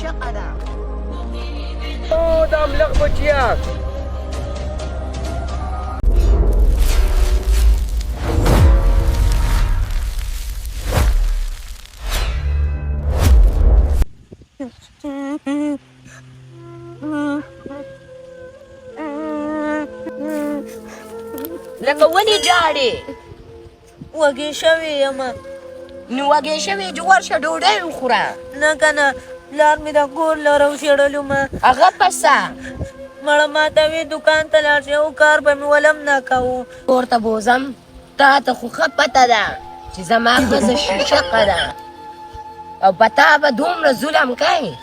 شقه ده. او دا ملخبط یاک. لکه ولې جاړې؟ وږې شوې یم. نو وږې شوې چې ورشه ډوډۍ وخوره. نه که نه پلار مې د کور له راوشړلو ما. هغه پسه مړه ماته وې دوکان ته لاړ شي او کار به مې ولم نه کوو. کور ته بوځم تا ته خو ښه پته ده چې زما ښځه شیشقه ده او په تا به دومره ظلم کوي.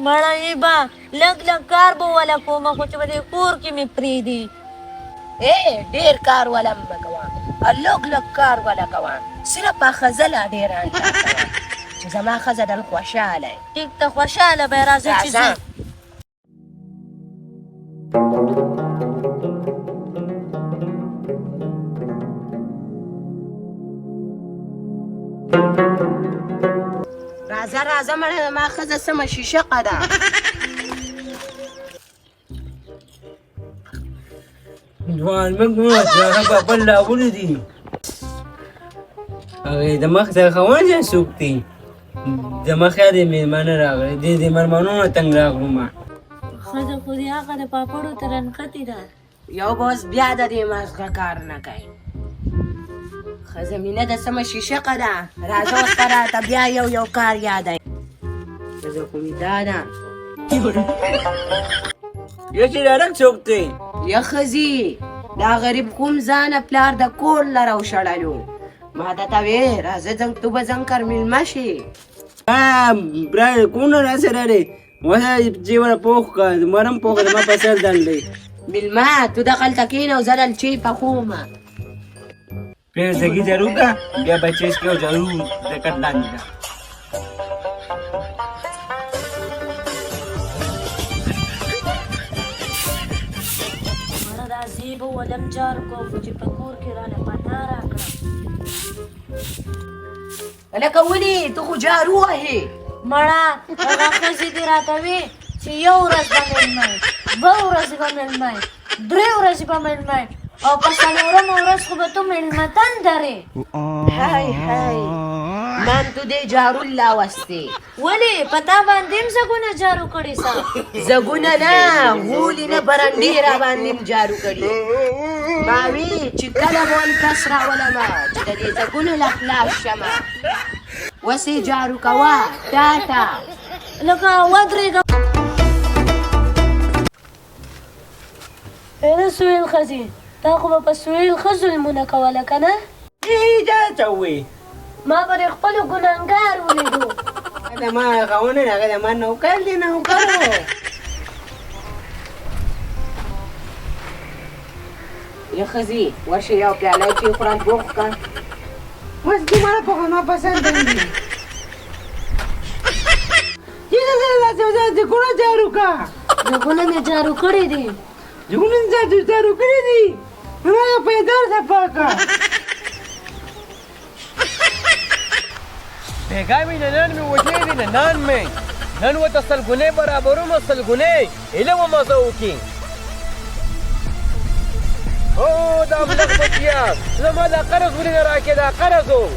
مړه یې به لږ لږ کار به وله کومه خو چې په دې کور کې مې پرېږدي. ډېر کار وله مه کوه او لږ لږ کار وله کوه. صرف په ښځه لا ډېره اړتیا کوه چې زما ښځه ډېر خوشحاله وي. ټیک ته خوشحاله به یې راځه چې ځو. راځه راځه مړه زما ښځه سمه شیشقه ده. ځوان مګ هغه په بل لاغونه دي. هغې د مخ څخه خاوند څوک دی؟ زما خیال دی مېلمانه راغلی دې مېلمانو نه تنګ راغلم. ښځه خو دې هغه د پاپړو ته رنښتې ده. یو به اوس بیا د دې مازغه کار نه کوي. ښځه مینه د سمه شیشقه ده. راځه اوس به راته بیا یو کار یادوي. ښځه خو مې دا ده. یا چې ډارک څوک دی؟ یا ښځې دا غریب کوم ځانه پلار د کور له راوشړلو. ما درته وې راځه ځنګ تو به ځنګ کر مېلمه شي. برای کونه را سره دی وسه چې وره پوخ کا مرم پوخ ما په سر دلې مېلمه تو دخلته کېنه او زه دلچې پخومه. پرې زګي جارو کا بیا بچیس کې جارو د کټ لاندې ده. مړه دا زیبه ولم جارو کو خو چې په کور کې راله پتا راکړه. لکه ولې ته خو جارو وهې. مړه هغه ښځې دې راته وې چې یو ورځ به مېلمه یې، دوه ورځې به مېلمه یې، درې ورځې به مېلمه یې او په څلورمه ورځ خو به ته مېلمتن درې. هاي من تو دې جارو لا وستې. ولې په تا باندې هم زګونه جارو کړي سه؟ زګونه نه غولي نه برنډې را باندې هم جارو کړي. ما وی چې کله به ول کس راولمه چې د دې زګونو له خلاص شمه. وسې جارو کوه ټاټا. لکه ودرېږه. اره سویل ښځې تا خو به په سویل ښه ظلمونه کوله که نه؟ دا څه ووایي؟ ما به د خپلو ګنهګار ولیدو. د ما خاوند دی هغه د ما نوکر دی نوکر و. یا ښځې ورشي یو پیاله چې خورم بوخ که بس دې مالا پوخ ما پسند دی. زګونه جارو کا. زګونه مې جارو کړي دي. زګونه جارو کړي دي. ما پیدا صفا کا. پیغامی ننان می وجه دی ننان می نن و تا سلگونه برابرو سلگونه ایله و مزاو کی. او دا ملک بچیاک زما دا قرض ولی نراکه دا قرضو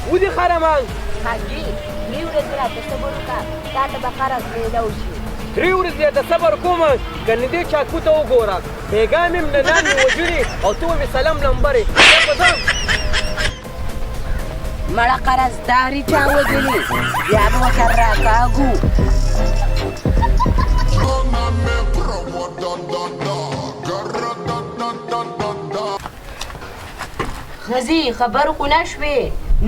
او دی خرمان. حاجی 3 ورځې راته صبر وکړه تا ته به قرض میلاو شي. 3 ورځې د صبر کوم کنه دې چاکو ته وګوره پیغام مې ننان می وجودي او تو می سلام لمبرې مړه قرضداري چا وګلي بیا به ورته راکاږو. ښځې خبر خو نه شوې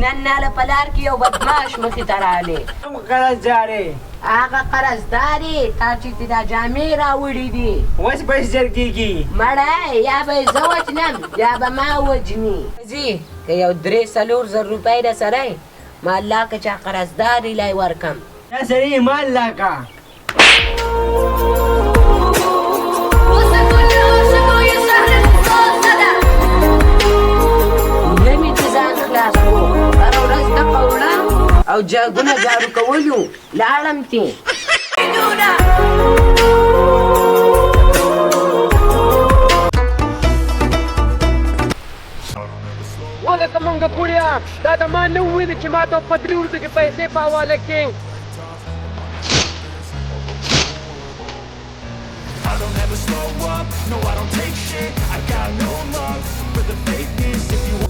نن ناله په لار کې یو بدماش مخې ته راغلی. کوم قرض جارې؟ هغه قرضدارې تا چې دې دا جامې راوړي دي اوس به ژر کېږي. مړه یا به یې زه وجنم یا به ما وجني. ښځې که یو 3-4 زر روپۍ در سره یې ما الله که چا قرضداري لی ورکم. دا سړي مال لاکه. او جاګونه جارو کولو لاړم تی وله زمونږ بوډیا دا د ما نه وویلې چې ما ته په 3 ورځو کې پیسې په حواله کړې. I don't ever slow up, no I don't take shit. I got no love for the fakeness. If you